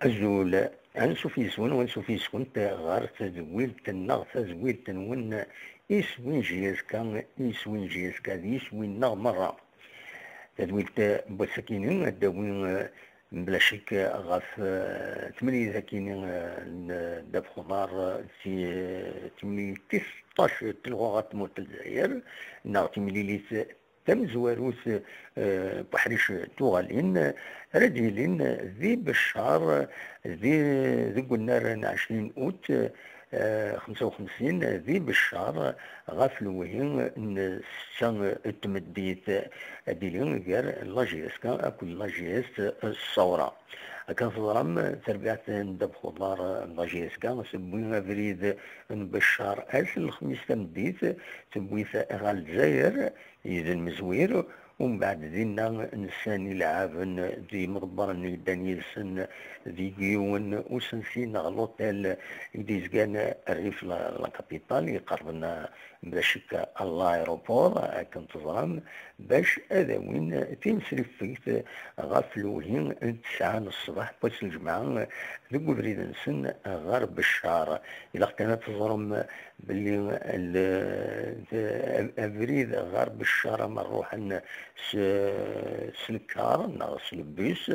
أزول أنشوف يسون ونشوف يسون غار تزويل تنغ تزويل تنون يسوين جيز كان يسوين جيز كان يسوين نغ مرة تزويل بوسكينين الدوين بلا شك غاف تملي ذاكين داب خضار في تملي 19 تلغوغات موت الجزائر نغ تملي ليس تم زواروث بحريش توغالين رجلين ذي بالشهر ذي قلنا 20 أوت 55 ذي بالشهر غافلوهين نسان التمديت ديلين غير لاجيس كان أكل لاجيس الصورة كان في ضرم تربيات ندب خضار لاجيس كان سبوين فريد بالشهر الخميس تمديت سبويث غال الجزائر إذا المزوير ومن بعد ذينا نساني لعابن ذي مضبر دانيلسن ذي جيون وسنسينا غلوتيل ديزكان الريف لا كابيتال يقربنا بلا شك الايروبور كنت ظلام باش هذا وين تمسرف فيت غافلوهين 9 الصباح باش الجماعة ذو بريد نسن غرب الشهر إلا كانت تظلم باللي افريد غرب الشهر نروح سلكار ناقص البيس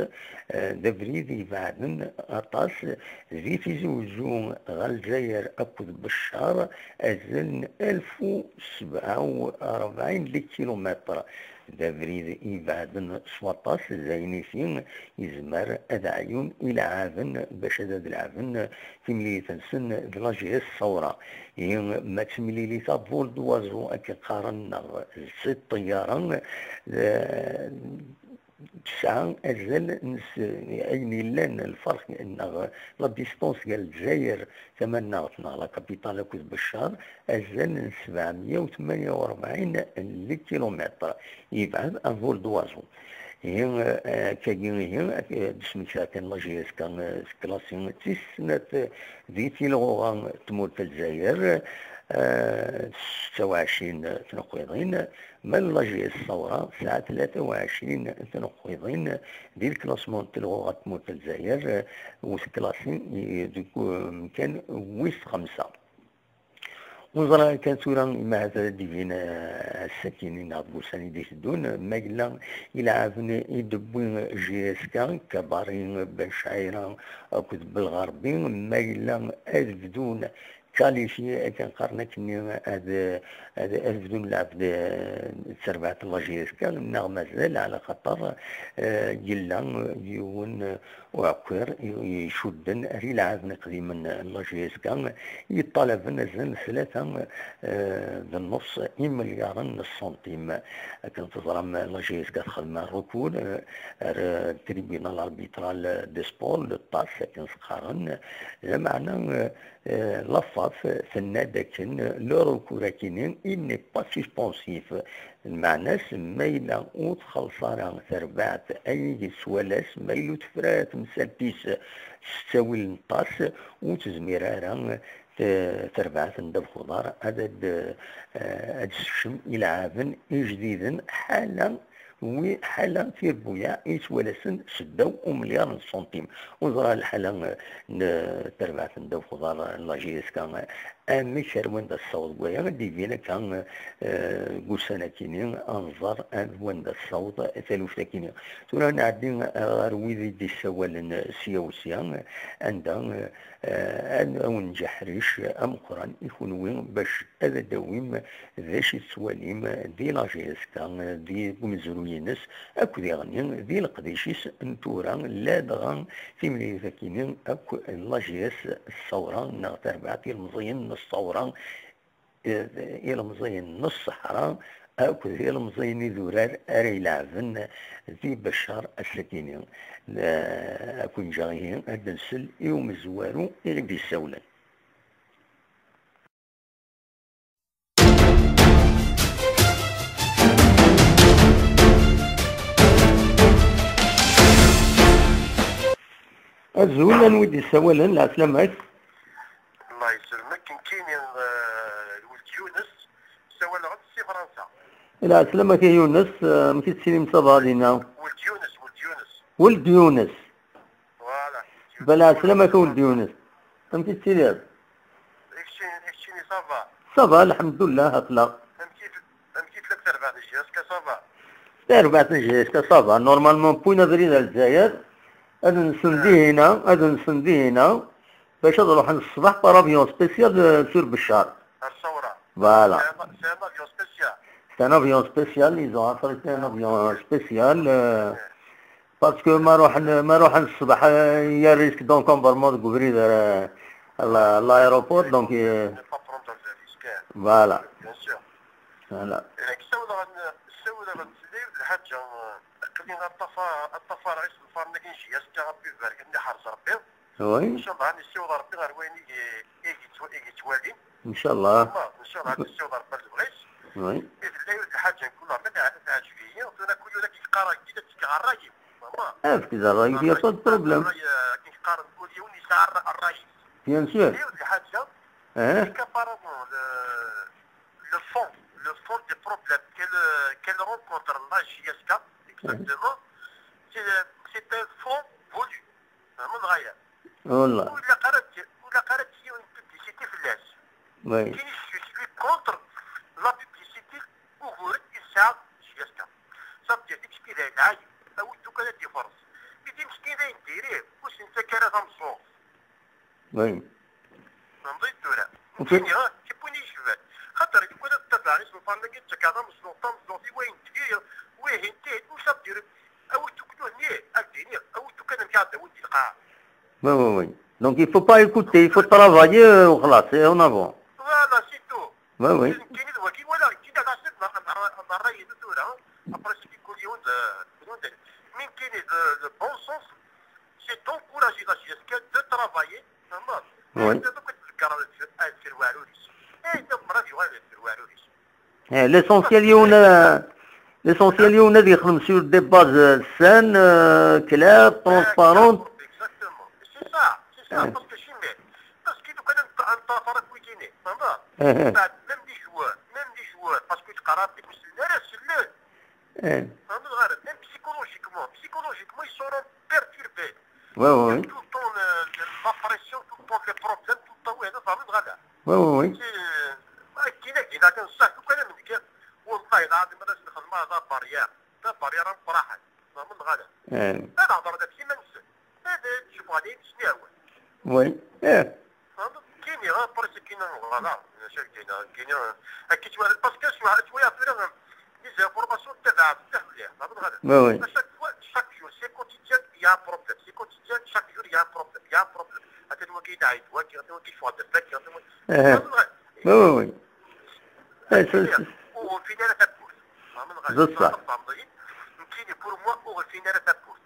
دافريد يبعدن اطاس ذي تزوجون غالجزائر اكد بالشهر ازلن 1047 كيلومتر دافريد يبعدن سواطاس زينيسين يزمر ادعيون الى عافن باش هذا العافن تملي تنسن بلاجيس الصورة ما تملي لي تابول دوازو اكي قارن ست طيارة تسعة أجل أين لان الفرق أن لا ديستونس ديال الجزائر ثمنا لا كابيتال كوز بالشهر أجل 748 كيلومتر يبعد أن فول دوازو هي كاين دسمتها كان لاجيس كان كلاسين تسنة ذي كيلوغرام تموت الجزائر 26 تنقيضين من لاجيس الثورة ساعة 23 تنقيضين ديال الكلاسمون تلغوغات تموت الجزائر وكلاسين كان ويس 5 وزرا كان سورا مع هذا ديفين الساكنين عبوساني ديش دون ما قلنا إلى عافن يدبون جيسكا كبارين بن شعيران أكد بالغربين ما قلنا أذبدون كاليفي كان قرنا كني هذا أذبدون لعبد سربعة لاجيسكا نغ مازال على خطر قلنا يون وعكر يشدن ريل عافن قديما لاجيسكا يطالب نزل 3 بالنص مليار السنتيم كانت تضرم لاجيس كتخدم الركود التريبيونال اربيترال دي سبور للطاس كان سقارن معنى لفاف سنادكن لو ركود كاينين اني با سسبونسيف المعنى مايلا وتخلصارا ثربعت اي سوالس مايلو تفرات مسالتيس تساوي النطاس وتزميرارا تربعة ندب خضار هذا الشم إلى عافن جديدا حالا وحالا في ربويا يتولسن 6 مليار سنتيم وزرا الحالا تربعة ندب خضار لاجيس كان أمي شروان دا الصوت ويا غادي فينا كان قوسانا كينين أنظر وين دا الصوت ثالوث كينين تورا نعدي غرويذي دي السوال سياسيا عندها أنا ونجحريش أم قران يكون وين باش هذا دويم ذاش السواليم دي لاجيس كان دي بمزروينس أكو دي غنين دي القديشيس انتورا لا دغان في ملي ذاكينين أكو لاجيس الثورة نغتر بعتي المزين الثورة إلى مزين الصحراء أكو إلى مزين ذورار أري لعفن ذي بشار السكينين أكون جايين هذا السل يوم الزوارو إلى دي السولة الزولا نودي السوالة العسلامات الله يسلمك كاين ولد يونس سوى لغد سي فرنسا. لا سلامك يا يونس مشيت تسيني مصاب علينا. ولد يونس ولد يونس. فوالا بلا سلامة ولد يونس. فهمتي السيريال؟ اكشيني صافا. صافا الحمد لله هطلع. فهمتي لك 4 نجي اسكا صافا. 4 نجي اسكا صافا نورمالمون بوينا درينا الجزائر. هذا نسندي هنا هذا نسندي هنا باش نروح الصباح بارافيون سبيسيال سور بشار. الصورة. فوالا. سي ان افيون سبيسيال. C'est un avion spécial, ils ont affrété un avion spécial parce que ما روح الصباح il y a risque d'encombrement de couvrir l'aéroport donc voilà. Bien sûr. Voilà. السودة غنسدي الحاجة خلينا الطفا رئيس الفرن كينشي اسكا ربي يبارك لنا حرص ربي. Oui. ان شاء الله غادي السودة ربي غير وين يجي توالي. ان شاء الله. ان شاء الله غادي السودة ربي البغيس. Oui. باذن الله ولد الحاجة نكون ربي تعجبني وانا كل ولا كيقرا كذا تيقرا الراي. في ذا الراي فيها با بروبليم. كيقرا كل يوم يسعر الراي. Bien sûr. ولد الحاجة. كابارامون le fond des problèmes qu'elle rencontre la JSK, exactement, c'est un fond voulu. والله. ولا قرأت فيه une publicité في الناس. Oui. Je suis contre la publicité وهو إسعاد JSK. صافي ديك كذا العايب أو دوك هذا ديفرنس. بدي مسكينة نديريه واش أنت كان غنصوص. Oui. نضيد دورة. فهمتيني تيبوني يشفات. خاطر يكون تتبع اسم فانا قلت لك هذا مصلوطي وين تدير وين انت واش تدير او تكتو هني الدنيا او كان مقعد ودي القاع. Oui, oui, oui. Donc il faut pas écouter, il faut travailler ou خلاص c'est en avant. Voilà, c'est tout. Oui, oui. كاين الوكي ولا كي انا شفت الراي الدوره ابريس كل يوم من كاين لو بون سونس سي دونكوراجي لا جي اس كي دو ترافايي فهمت. Oui. دوك تذكر الفروالوريس. l'essentiel يونا دي يخدم سور دي باز سان كلار ترونسبارونت. Exactement. C'est ça, parce que parce que دوك انت فرق ويكيني فهمت. بعد même les joueurs parce que تقرا ديك السلالات سلال. فهمت غير même psychologiquement ils seront perturbés. Oui, oui. Tout le temps la pression, tout le temps les problèmes, tout le temps وهذا فهمت غير. Oui, oui, oui. كاين كنصح وكان من والله العظيم انا نخدم هذا بارير فرحان فهمت غادا. هذا هضر داكشي ما نسى هذا تشوف غادي شنو هو. وي فهمت كاين غير بريس كاين غادا كاين هكا باسكو شويه فريم لي فورماسيون تبع بزاف مليح فهمت غادا. وي chaque jour c'est quotidien il y a un problème c'est quotidien chaque jour il y a un problème هذا هو كيدعي هو كيفوت الفك فهمت غادا. وي وفينا تبوس بصح يمكن بور موا وفينا تبوس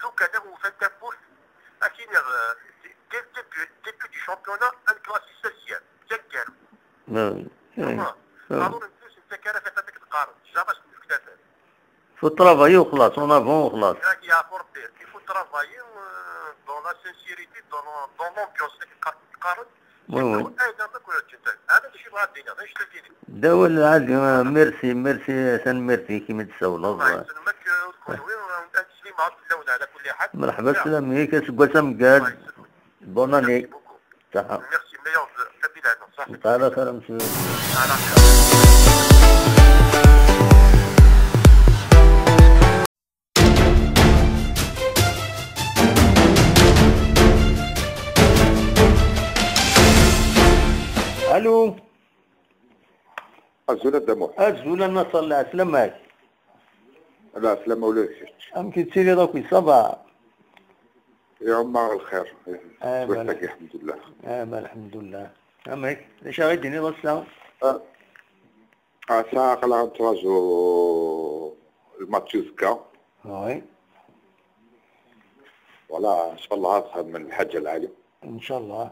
لو كان هو تبوس اكيد ديبي دي شامبيونا ان كلاسي سيسيال تكالو قالوا نفوس انت كان فاتك تقارن جاباش كتافات فو ترافايي وخلاص اون افون وخلاص يا فورتير il faut travailler dans la sincérité dans l'ambiance تقارن هذا الشيء غادي هذا ايش تدير دول عادي ميرسي سان ميرسي كيما تسول الله يسلمك وتكون وين تسليم عاد اللون على كل حال مرحبا سلامي كسكوا سمكاد بوناني صح ميرسي ميور كابيلان صح تعالى خير مسيو الو الزولة دموح الزولة نصلي عسلامك لا سلامة ولا شيء أمكن تسيري راكي صباح يا عمار الخير بلك الحمد لله الحمد لله أمك ليش غيديني بس ساعة قلعة تراجو الماتشوزكا وي ولا إن شاء الله أصحاب من الحاجة العالية إن شاء الله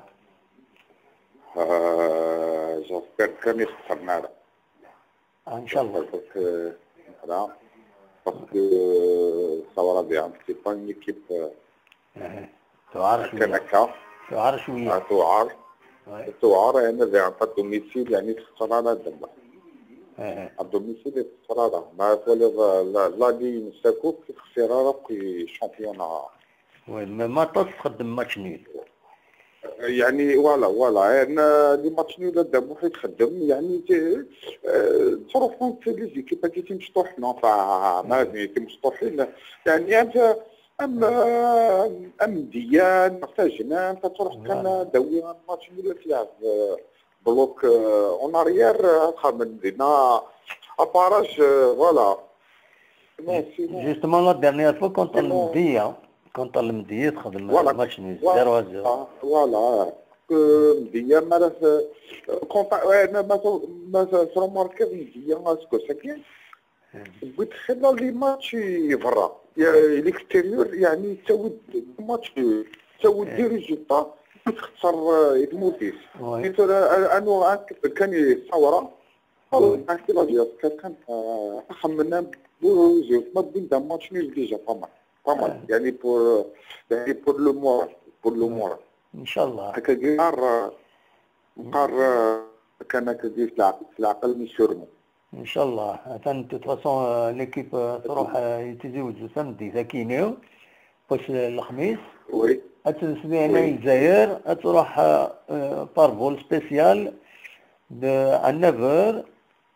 j'espère كان يخسر معنا ان شاء الله voilà parce que الثورة ديالهم سي با اون ايكيب توعر شوية كان هكا توعر انا ديال الدوميسيل يعني تخسر على دابا الدوميسيل تخسر على ما تولي لا لي نساكو كي خسر في شامبيونا وي ما تخدم ماتش نيل يعني فوالا انا لي ماتش نيل هذا واحد يخدم يعني تروح في لي زيكيب كي مشطوحين ما مشطوحين يعني انت ديان محتاجين تروح كان دوي ماتش نيل تلعب بلوك اون اريير خامن دينا اباراج فوالا جوستومون لا ديرنيير فوا كونت المدية تخدم ماتش نيل 0-0 فوالا مدية مالا كونت ما تروماركي مدية اسكو ساكين بغيت تخلى لي ماتش برا ليكستيريور يعني تساود ماتش تساود دي ريزولطا تخسر يتموتيس انا كان الثوره نحكي لا ديال كان خممنا بوزيف ما بين دا ماتش نيل ديجا فما يعني بور لو مورال ان شاء الله هكا نقار كان كدير في العقل ميسورمو ان شاء الله حتى توفاسون ليكيب تروح يتزوجوا سمدي ذاكينيو باش الخميس وي اتسبي هنا الجزائر تروح بارفول سبيسيال على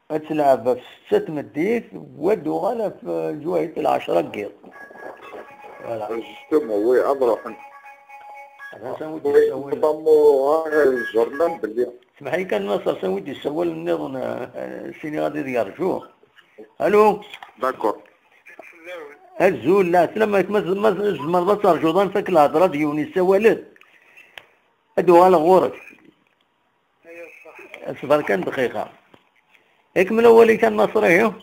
9 تلعب في 6 مديت ودو غالا في جوية 10 كير فوالا جوستومون وي اضرح الجورنال باللي اسمح لي كان ناصر سودي السوال النظام السيني غادي يرجوه الو داكور الزول لا سلام ما ترجو ظن فك الهضره ديوني السوالات ادو على غورك اصبر كان دقيقه هيك من اول كان ناصري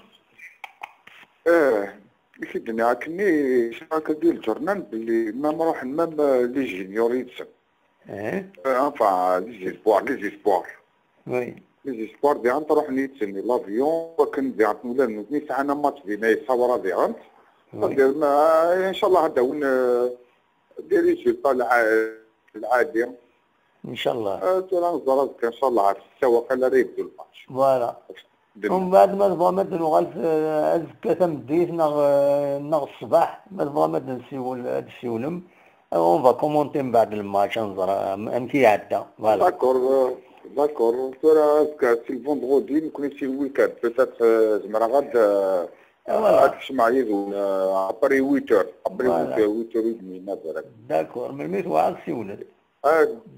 ماشي الدنيا كني شراكه ديال الجورنال باللي ما نروح نمام لي جينيور يتسم لي زيسبوار وي لي زيسبوار ديال نروح نيتسني لافيون وكن ديال ولا نوتني ساعه ماتش دينا يصور ديال ان شاء الله هذا ون دير ريزولطا العادي ان شاء الله ترى نزرك ان شاء الله على السواق لا يبدو الماتش فوالا ومن بعد ما نبغى مد نغالف ازكا مديت نغ الصباح ما نبغى مد نسيول هاد السيولم اون فا كومونتي من بعد الماتش نزر امتي عدى فوالا داكور ترى سي الفوندغودي نكون سي الويكاند بيتات زعما غاد تسمع يزول ابري 8 ابري 8 ودمي نظرك داكور من ميت واعد سيولد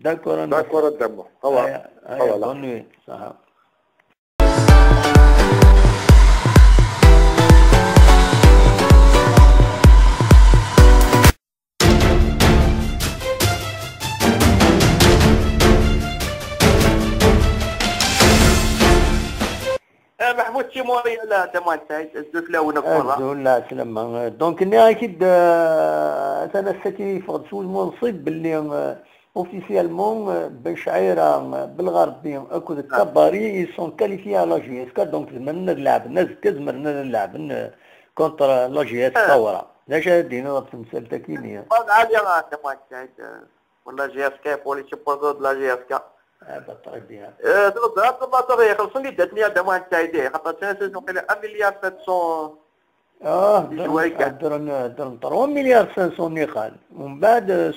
داكور دمو فوالا صح محمود تيموري لا تمام سعيد الزوج لا ونفرا الزول لا سلام دونك اني اكيد انا ساتي فقد سول منصب باللي اوفيسيالمون بشعيره بالغربي اكو الكباري يسون كاليفي على جي اس كا دونك زمرنا نلعب الناس كزمرنا نلعب كونتر لا جي اس ثوره لاش دينا بتمثال تكينيه عادي راه تمام سعيد ولا جي اس كا بوليسي بوزو لا جي اس كا بالطريقه ديالها هاد البطاريه خلصني داتني هذا ما نتايديه خاطر انا سيزون قيل 1 مليار 700 درن 3 مليار 500 نقال ومن بعد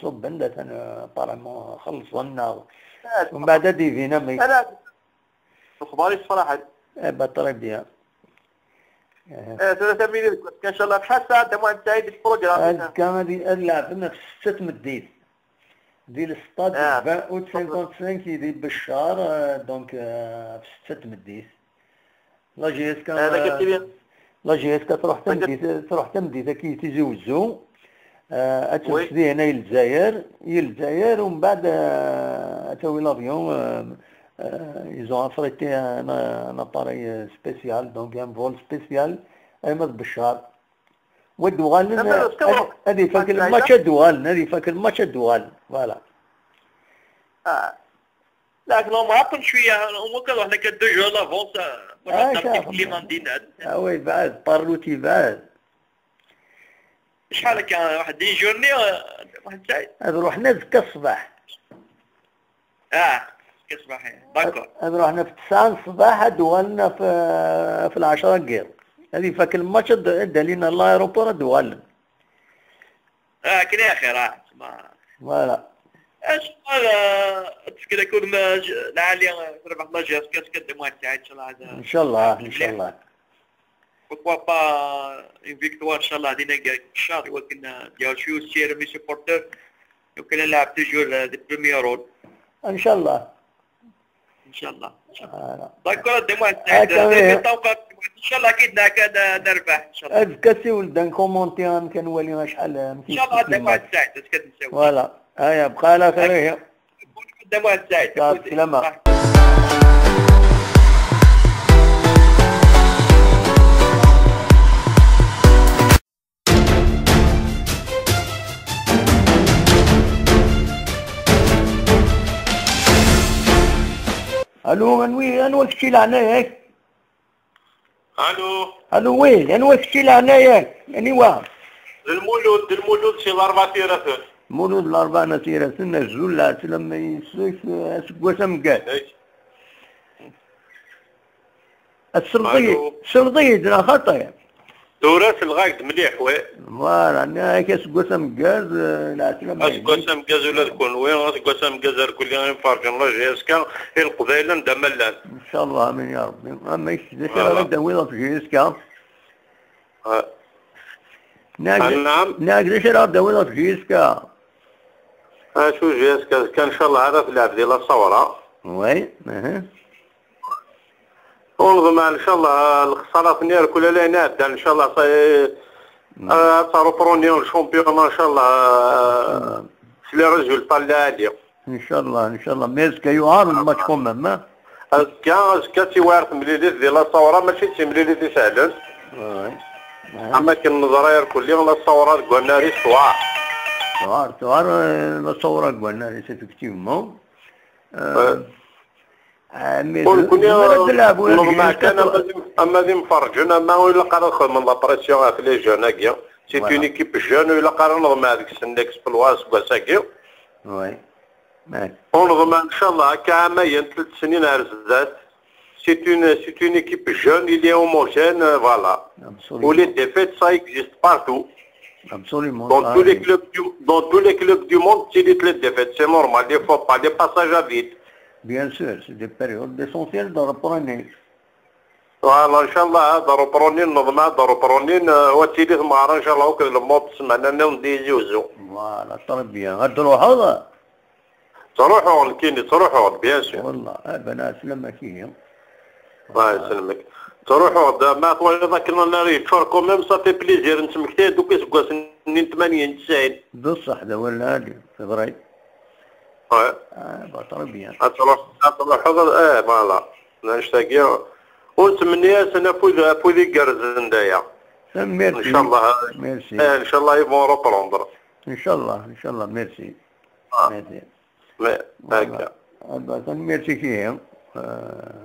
صبن دات انا طالما خلصنا ومن بعد دي فينا مي لا اخباري الصراحه بالطريقه ديالها 3 مليار ان شاء الله بحال ساعه هذا ما نتايد البروغرام كان هذه لعبنا في 6 مديت ديال السطاد 55 كيدير بالشهر دونك في 6 مديت لا جي اس كان لا جي اس تروح تمديت كي تيزوجو اتمشي هنا للجزائر ومن بعد تاوي لافيون يزون افريتي ان اباري سبيسيال دونك ان فول سبيسيال ايمد بالشهر والدوغال هذه فاكر الماتش الدوغال فوالا لكن لو معطل شويه ممكن واحد كدو جو لافونس واش كليمان دينا وي بعد بارلوتي بعد شحال كان واحد دي جورني واحد ساعه هذا روحنا زكا الصباح كصباح داكور هذا روحنا في 9 الصباح دوالنا في 10 كير هذه فاك الماتش دالينا لايروبور دوال كنا خير ما فوالا اش تفكر يكون العالية تربح لا جاز كاس كدموا تاعي ان شاء الله هذا ان شاء الله ان شاء الله. pourquoi pas une victoire ان شاء الله هذينا الشهر ولكن ديال شو سير مي سبورتر يمكن نلعب توجور دي بريمير رول ان شاء الله ان شاء الله ان شاء الله. فوالا داكور ديما ان شاء الله اكيد نربح ان شاء الله. اذكى ولدان كومونتي كنولي شحال ان شاء الله ديما سعيد اش كتنساو. فوالا هيا بقى على خير. هي ديما سعيد. سلامة. الو انوي كشي لعنايك. الو وين انوي كشي لعنايك يعني واه المولود شي 4 تيرات. مولود الأربعة نسيرة سنة الزلة لما يسويك سقوسة مقال السلطيد لا خطأ دورات الغايد مليح وي فوالا انا هيك سقوسة مقال لا سلامة سقوسة مقال ولا تكون وين سقوسة مقال كل يوم فارق الله جيسكا القبيلة ندملان ان شاء الله امين يا ربي. اما يشتي غدا وين في جيسكا نعم ناقدر شراب دويلة في جيسكا شو جيسكا كان ان شاء الله هذا في اللعب ديال الصورة وي ونظن ان شاء الله الخسارة نير كل لا نابدا ان شاء الله صاروا برونيون الشامبيون ان شاء الله في لي ريزولطا العالية ان شاء الله ان شاء الله. ميسكا يعار الماتش كومام اسكا تيوارث مليليت ديال الصورة ماشي تيمليليت سهلا اما كان نظرير كل يوم الصورات قلنا لي صوار الصورات قلنا لي سيفيكتيفمون اما ذي مفرجون اما ولا قرا من لابريسيون في لي جون هكا سي اون ايكيب جون ولا قرا نظم هذيك السن اكسبلواس كواساكي وي ونظم ان شاء الله هكا عامين 3 سنين عرزات c'est une équipe jeune, il est homogène, voilà. Absolument. Où les défaites, ça existe partout. Absolument. Dans tous les clubs du monde, c'est les défaites, c'est normal, il ne faut pas des passages à vide. Bien sûr, c'est des périodes essentielles de reprenir. Voilà, Inch'Allah, de reprenir, de reprenir, وتيلي ثمار إن شاء الله وكذا الموت سمعنا ندي زوزو. Voilà, très bien. غتروح هذا؟ تروحوا كيني تروحوا بيان سور. والله بنات لما كيهم. الله يسلمك تروحوا ما طوال ذاكرنا ناري تفرقوا ميم صافي بليزير نتمكتين دوك يسقوا سنين 80 90 بصح هذا ولا هادي فبراير بطل بيان تروح هذا فوالا نشتاقي ونتمنى سنفوز كارز ندايا ميرسي ان شاء الله ميرسي ان شاء الله يبون روبروندر ان شاء الله ميرسي هكا ميرسي كيهم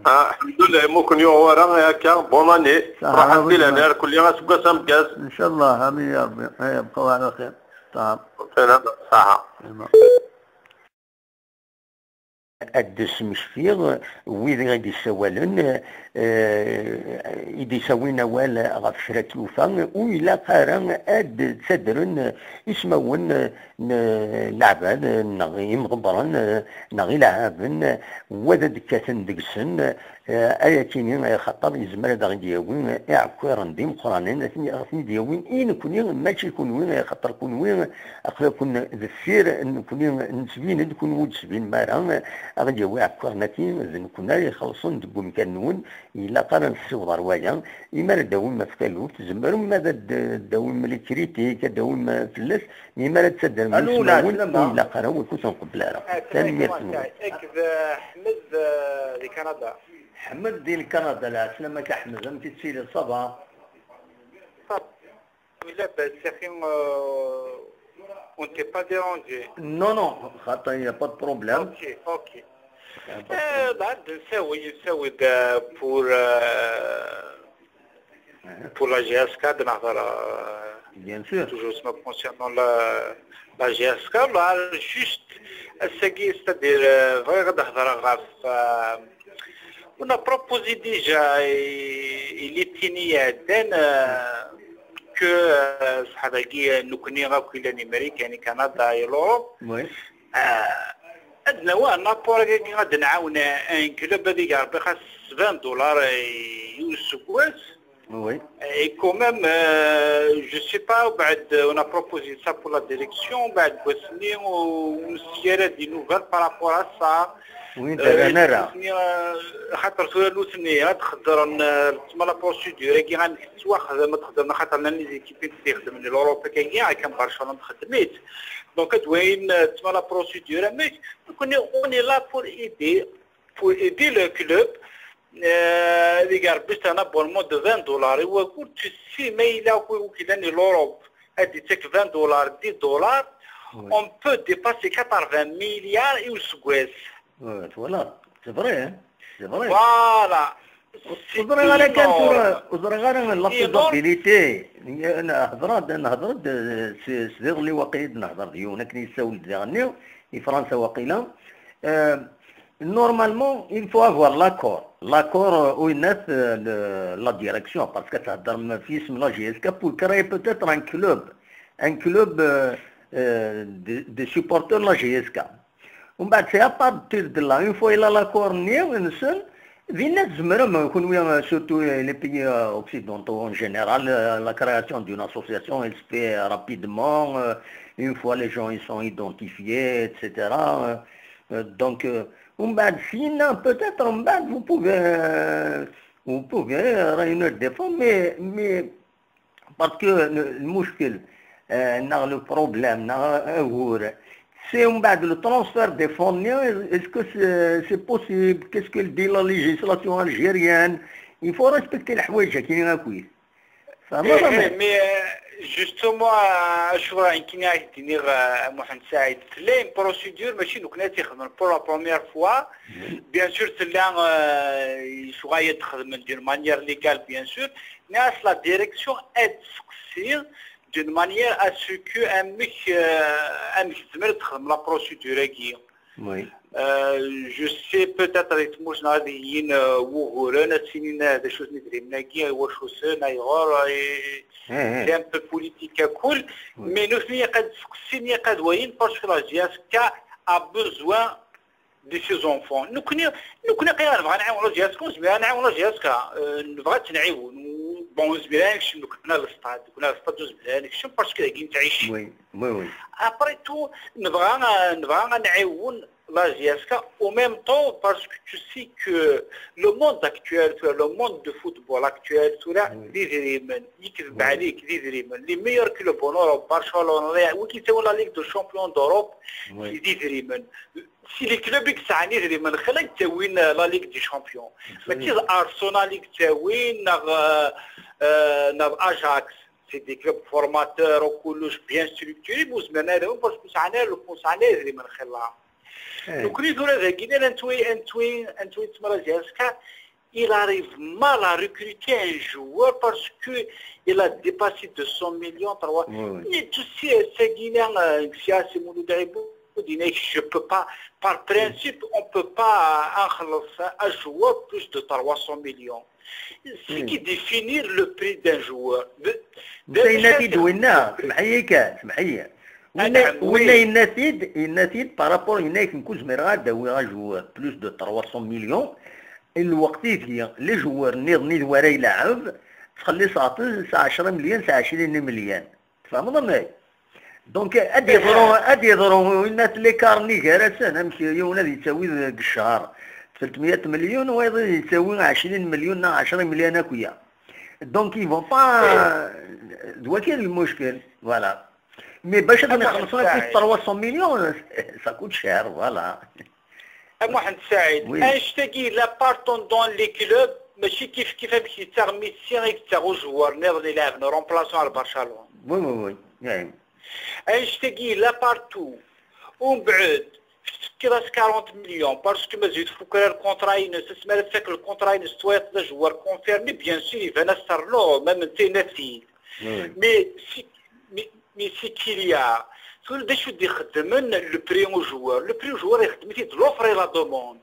الحمد لله ممكن يورا هكا بون اني راح ندير انا كل يوم سكا سامكاس ان شاء الله امين يا ربي. هيا بقوا على خير. طيب صحه الدس مشفيغ وين غادي يسوالن إذا يسوينا ولا غف شرات يوفا وإلا قارن أد تسدرن يسمون لعبان نغي مغبرن نغي لعبن وذا دكاتن دقسن آياتين خطر يزمر دا غدياوين اعكوارن ديم قرانين اثني دياوين إن كوني ماشي يكون وين خطر كون وين أقلا كون ذفير إن كوني نسبين نكون ود سبين مارا غادي يوي عكوارناتين زين كنا يخلصون دقو مكانون إلا قارن السوض روايا إما داوم ما فتالو تزمروا ماذا داوم ملي كريتيك داوم فلس إما تسدر من سماون إلا قارن ويكون قبل راه ثاني حمد دي كندا حمد ديال كندا لا سلامة كحمد انت تسير الصبا لاباس اخي on t'est pas dérangé. Non, خاطر il n'y a pas de problème. Ok. بعد نسوي pour la GSK de نهضر. Bien sûr. Toujours concernant la GSK, là juste c'est-à-dire غادي نهضر غاف on a proposé déjà il est fini باسكو صحاب كي نكوني غاك الى امريكا يعني كندا يوروب وي عندنا واه نابور كي غادي نعاون ان كلوب هذيك ربي خاص $20 يوسكواس. Oui. Et quand même, je ne sais pas, on a proposé ça pour la direction, on s'y des nouvelles par rapport à ça. Oui, d'accord. خاطر ثلاث تخدر تسمى بروسيدور كي غنكتوا خدمه تخدمنا خاطر انا لي زيكيب اللي خدمني لوروبا كان برشلونه خدمت دونك دوين تسمى بروسيدور مي اوني لا pour aider le club. Regarde, juste un abonnement de $20. Ou tu sais, mais il a où l'Europe a dit que $20, $10, on peut dépasser 80 milliards et voilà, c'est vrai, hein? C'est vrai. Voilà. وضرغ على كان وضرغ على لابيليتي هضرات نهضر صديق اللي وقيد نهضر ديونا كنيسه ولد غنيو فرنسا وقيله normalement il faut avoir l'accord où il naît la direction parce que ça donne fils la GSK pour créer peut-être un club de supporters la GSK. C'est à partir de là, une fois il a l'accord surtout les pays occidentaux en général, la création d'une association elle se fait rapidement, une fois les gens ils sont identifiés, etc. Donc, sinon peut-être vous pouvez réunir des fonds, mais parce que le problème, c'est le transfert des fonds. Est-ce que c'est possible? Qu'est-ce que dit la législation algérienne? Il faut respecter les حوايج كاينين هكويس. Mais justement, je vois un qui a été Mohamed Saïd, c'est une procédure, mais chez nous, pour la première fois, bien sûr, c'est là, il faudra être d'une manière légale, bien sûr, mais la direction est succès d'une manière à ce qu'un mec la procédure qui. Oui. Je sais peut-être avec moi je n'ai des choses c'est un peu politique cool, mais nous sommes parce que la GSK a besoin de ses enfants. Nous connaissons la GSK, bon زبيرانكش كنا للسطاد زبيرانكش باسكو كاين تعيش وي ابري تو نبغى نعاون لا جيسكا او ميم طون باسكو تو سي كو لو موند اكtuel لو موند دو فوتبول اكtuel دي دريمن يكذب عليك دي دريمن لي ميور كلوب اون اوروب برشلونه وكيساو لا ليغ دو شامبيون دوروب دي دريمن si les clubs qui sont allés من خلال تاوين لا ليغ دي شامبيون ماشي ارسنال ليغ تاوين ناغ اجاكس سي دي كلوب فورماتور وكلش بيان ستركتوري بوزمان هذا باسكو سعنا اللي من خلال دونك لي دور هذا كاين انتوي تمرا جاسكا il arrive mal à recruter un joueur parce qu'il a dépassé 200 millions. Et tu sais, c'est Guinéen, c'est mon je ne peux pas, par principe, on ne peut pas un joueur plus de 300 millions. Ce qui définit le prix d'un joueur. C'est النتيج وين سمحيه وين النتيج بارابور هناك نكون ميراد وين جوار بلوس دو 300 مليون الوقت فيه لي جوار نيض ورا يلعب تخلي ساعه 10 مليون 20 مليون فهمت معايا دونك ادي يضرون الناس اللي كارني كراسان مشي يونا يساوي الشهر 300 مليون ويض يساوي 20 مليون 10 مليون هكويا دونك يفون با دوا كاين المشكل فوالا مي باش نخلصوا في 300 مليون سا كوت شير فوالا محمد سعيد اشتكي لا بارتون دون لي كلوب ماشي كيف باش يتاغ ميسي يتاغ جوار نيض اللي لعب رومبلاسون على برشلونه وي يعني اشتكي لا بارتو ومن بعد كيراس 40 مليون باسكو مازال فكر الكونترا ينس سمعت فيك الكونترا ينس تويت دا جوار كونفيرمي بيان سور يفانا سرلو ميم انت نفسي مي سي كيليا تقول باش يدي يخدم لو بري او جوار يخدم فيه لوفر لا دوموند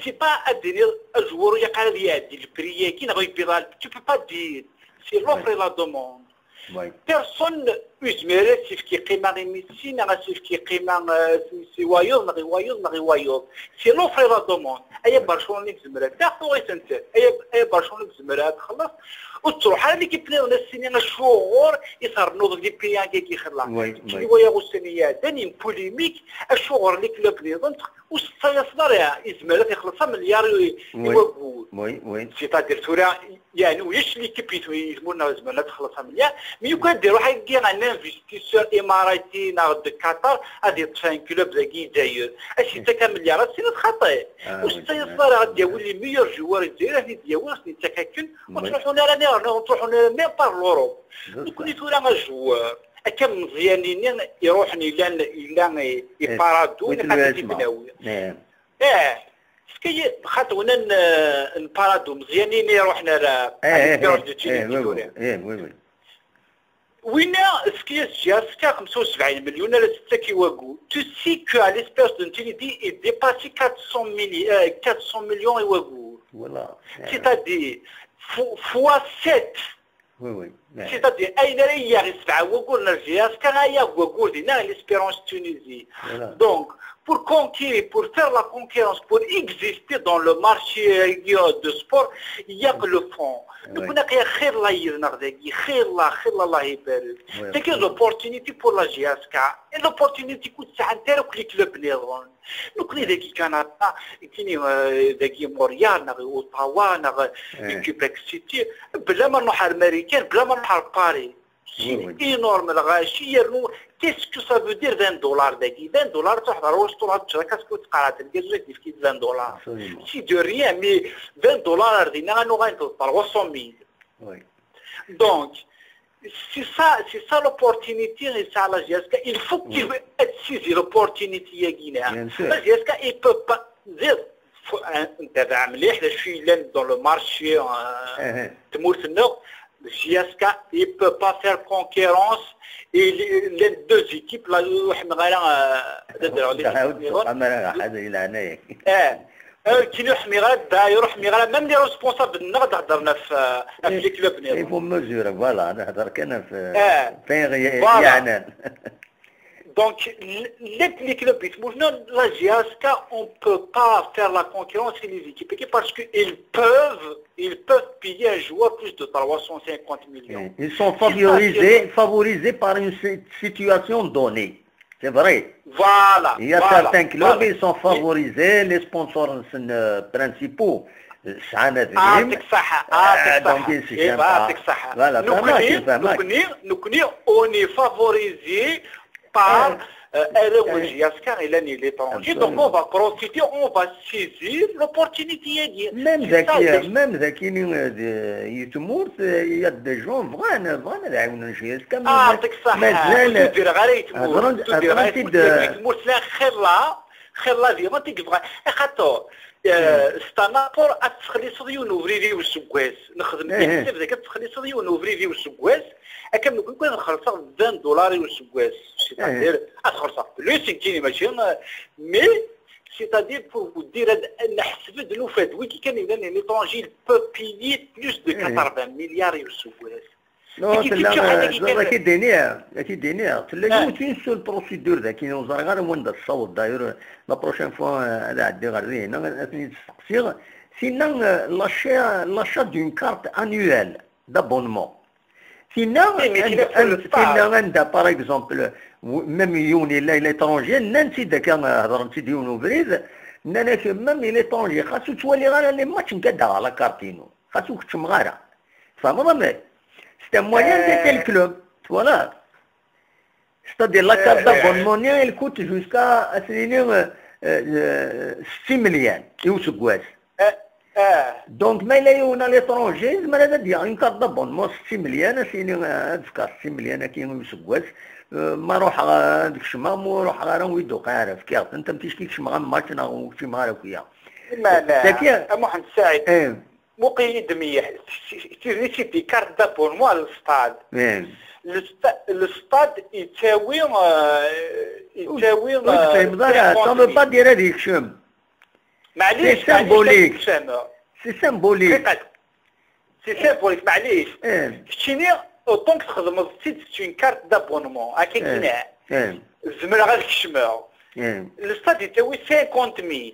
سي با ادير الجوار يقال لي هادي البري كي نبغي يبيض تو بو با دير سي لوفر لا دوموند بيرسون يزمر سيفكي قيمه غير ميسين غير سيفكي قيمه سي وايوض نغي وايوض سي لوفر لا دوموند اي برشلونه زمرات تاخذ انت اي برشلونه زمرات خلاص وتروح على ليكيب ناس السنين الشهور يصير نوض دي بيان كي خلا كي ويا غوسنيه داني بوليميك الشهور اللي كلوب نظن وصيصدر يزمرات يخلصها مليار يوقفوا وي سي تادير تورا يعني ويش ليكيب يزمرنا زمرات تخلصها مليار مي كان ديروا حاجه عندنا انفستيسور اماراتي ناخذ قطر هذه تفان كلوب ذاكي داير اشي تا مليارات سنه خطا وصيصدر غادي يولي ميور جوار الجزائر هذه ديالو خصني تكاكل وتروحوا لنا نروحوا ميم بار لوروب كل تورا غجوار كم مزيانين يروحني الى يبارادو نقدر سكي خاطونا نبارادو مزيانين يروحنا وين سكي سكا 75 مليون على 6 كيواغو تو سي كو على ليسبيرس دو نتيليتي اي ديباسي 400 مليون يواغو فوالا سيتادي فوا 7 وي c'est-à-dire أين رأي سبعة وقول نرجع كان هيا وقول دينا l'espérance Tunisie donc pour faire la concurrence pour exister dans le marché de sport il y a que le fond nous connaissons خير الله يرزقك خير الله يبارك c'est que l'opportunité pour la GSK et l'opportunité كنت ساعتين كل كلوب نيرون نقولي ذاكي كندا كيني ذاكي موريال نغي اوتاوا نغي كيبيك سيتي بلا ما نروح الامريكان بلا ما نروح باريس سي اينورم الغاشي يرنو كيسكو سا فو دير 20 دولار ذاكي 20 دولار تحضر وسطو هاد الشركه كاسكو تقرا تلقى كيف 20 دولار سي دو ريان مي 20 دولار دينا غنو غنطلع 300000 وي دونك c'est ça l'opportunité et ça la GSK il faut qu'il saisisse l'opportunité يا la GSK il peut pas dire نتابع مليح الشيء dans le marché تمور في النور GSK il peut pas faire concurrence et les deux équipes là واحد غير هذا الى هنايا كي يروح ميغاد يروح ميغاد ميم لي ريسبونسابل النقد هضرنا في لي كلوب نيرو يفو مزور فوالا نهضر كان في فين يعني دونك les clubs يسمونا la GSK on peut pas faire la concurrence avec les équipes parce que ils peuvent payer un joueur plus de 350 millions. Ils sont favorisés par une situation donnée. C'est vrai. Voilà. Il y a certains clubs qui sont favorisés, les sponsors principaux. يعطيك الصحة يعطيك الصحة نكوني اوني فافوريزي بار GSK il est l'étranger donc on va profiter on va saisir l'opportunité même ذاك يتمور il y a des gens vraiment يعاونوا GSK يعطيك الصحة تدير غير يتمور خير لا ديما تيقف خاطر ستانابور تخلي صديو نوفري لي والسكواس نخدم بحساب ذاك تخلي صديو نوفري لي والسكواس هكا نكون نخلصها 20 دولار والسكواس سيتادير تخلصها بلوس كاين ماشي مي سيتادير بور فو دير نحسب دلو فات ويكي كان يبان ليترونجي بو بيي بلوس دو 80 مليار والسكواس Non, c'est qui dernière. C'est une seule procédure qui nous a regardé d'ailleurs la prochaine fois elle a dégardé. Sinon l'achat d'une carte annuelle d'abonnement. Sinon, par exemple, même l'étranger, n'importe quand هضرتي ديال نوفريز ناناك même l'étranger خاصو تولي غير لي ماتش مقاد على كارتينو خاصو كتشم غير فهمت c'est un moyen d'aider le club, voilà. C'est-à-dire la carte d'abonnement, elle coûte jusqu'à 6 millions euros. Donc, mais là, on a l'étranger, une carte d'abonnement 6 millions, c'est 6 millions qui euros. ما روح هذاك الشمام وروح غير ويدوق عارف كيف انت متيش شمغا ماتشنا وشي مغارك وياه لا محمد سعيد مقيد ميح سيتي كارت دابونمون للستاد الستاد يتساوي ما با دير هذيك شم معليش سي سيمبوليك معليش شتيني اوتون تخدم السيت سي اون كارت دابونمون هكا كينا الزمر غير كشمر الستاد يساوي 50,000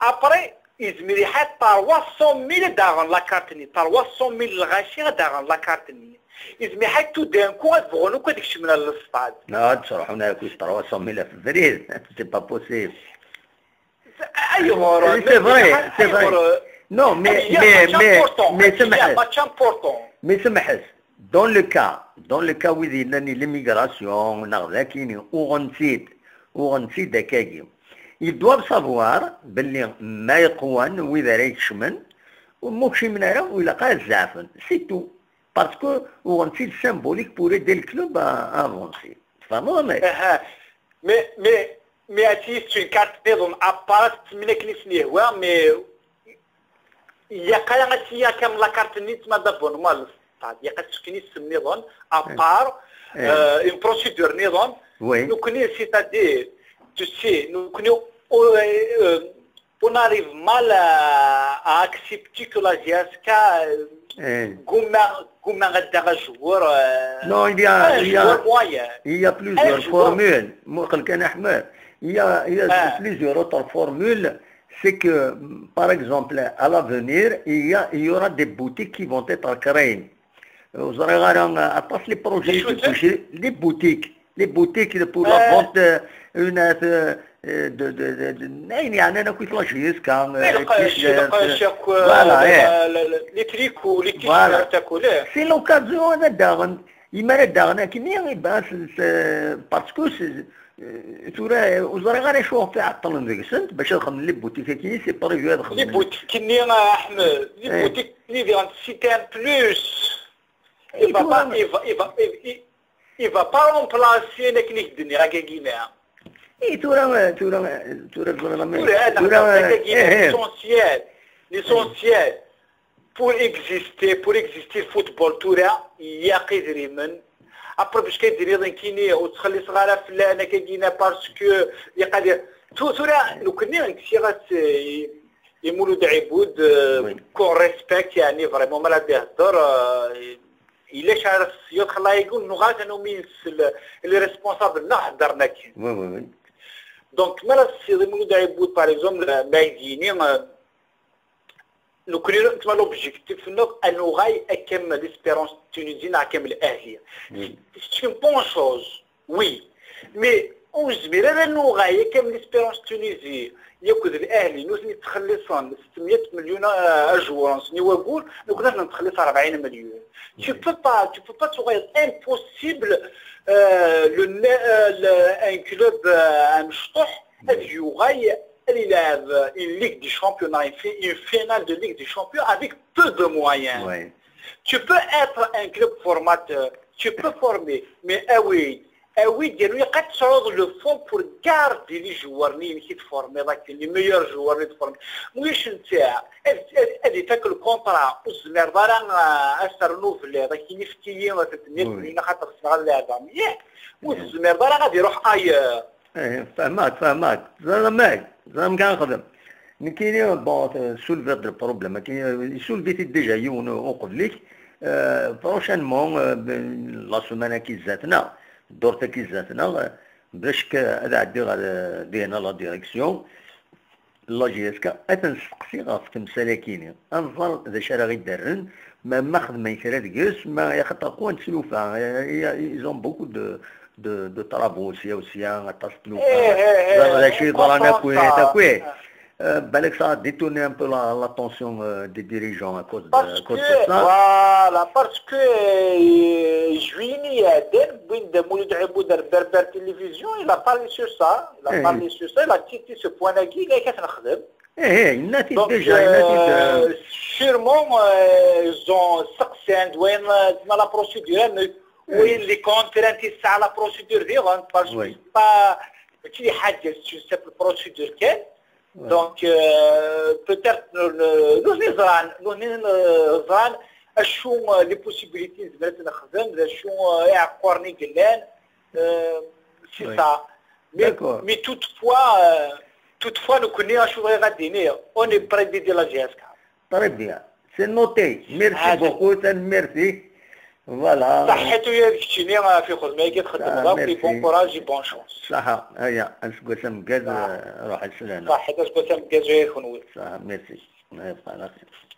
ابري يزمر يحط 300,000 داغن لا كارتني 300,000 الغاشي داغن لا كارتني يزمر يحط تو دان كو تبغونو كداك الشمال للستاد لا تشرحونا كويس 300,000 في الفريز سي با بوسيبل ايوا سي فري Non, mais سمحت dans le cas où il y a l'immigration, ils doivent savoir باللي ما يقوان وإذا راهي تشمن وموكشي من هنا ويلقى الزعفن سي تو باسكو ونسيت symbolique pour aider le club à avancer. تفهموا ولا؟ مي c'est une carte نظن ابارات منك نسنيه هو مي يقال غاتيا كامل لا كارت نيت ما دابونمون يقال سكني نظن ابار اون بروسيدور نظن نكوني سيتادير tu sais nous on arrive mal à accepter que la GSK non il y a plusieurs formules il y a plusieurs autres formules. C'est que, par exemple, à l'avenir, il y aura des boutiques qui vont être créées. Vous aurez les projets, les boutiques pour la vente يعني أنا كنت لاجيس كان les tricot les t-shirts تاكله c'est l'occasion هذا داغن يما داغن كني بس parce que ترى وزارة غير شوف في عطلن ذيك السنت باش نخدم لي بوتيك كي سي بريفي هذا لي بوتيك كني احمد لي بوتيك لي فيغان سيتي ان بلوس il va pas remplacer les clics de Niragagina. Et tout l'essentiel pour exister le football il y a قدريمن après باش كيدير كيني وتخلي صغار فلانه كاينه باسكو يقدر تورا لو كنا كثيرات يمولود عبود كون ريسبكت يعني فريمون مالا بيهضر الا شعر السيوط خلاه يقول نغات انه مينس اللي ريسبونسابل لا حضرنا كي دونك مالا السيوط يمولود عبود باغ اكزومبل مايديني لو كنا نتما لوبجيكتيف انه غاي اكمل ليسبيرونس تونيزيين اكمل الاهليه سي اون بون شوز وي مي اون زمير انه غاي اكمل ليسبيرونس تونيزي ياخذ الاهلي نوزني تخلصون 600 مليون اجور نسني واقول لو كنا نتخلص 40 مليون tu peux pas تغير impossible un club مشطوح يغاي il a une Ligue des Champions, il fait une finale de Ligue des Champions avec peu de moyens. Ouais. Tu peux être un club formateur, tu peux former, mais oui, il y a le fond pour garder les joueurs qui te forment, les meilleurs joueurs qui te forment. Moi, je ne sais pas, elle fait que le contrat, on se met à renouveler, qui n'est pas qui est زعما كنخدم كاين بون سولفي هاد البروبليم كاين سولفيتي ديجا يون وقبليك بروشينمون لا سيمانه كي زاتنا دورتا كي زاتنا باش هذا عندي دينا لا ديريكسيون لا جي اس كا اتنسقسي غا في تمسالاكيني انظر ذا شرا غيدرن ما خدمه كرا دكس ما يخطر قوان تسلوفا ايزون بوكو de travaux aussi à la chute dans la balek ça a détourné un peu l'attention des dirigeants à cause de ça. Voilà, parce que juillet de Mouloud Aboud Berber Télévision, il a parlé sur ça, il a cité ce point là qui est qu'est-ce qu'on fait. Il n'a dit déjà, sûrement ils ont succès dans la procédure. Oui, les contraintes à la procédure ديالهم parce que pas كي حاجه سي البروسيدور كان دونك peut-être نظران اشو لي بوسيبيليتيز بغيت نخدم اشو يعقرني قلان سي سا مي toutefois nous connaissons اشو غادي on est près de la GSK très bien c'est noté merci beaucoup merci فوالا صحتو يا ديك الشيء في خدمه كتخدم في بون كوراج بون شونس. صح هيا نسقو سمكاز روح السلامه. صح حيت نسقو سمكاز يكون. صح ميرسي الله يبقى على خير.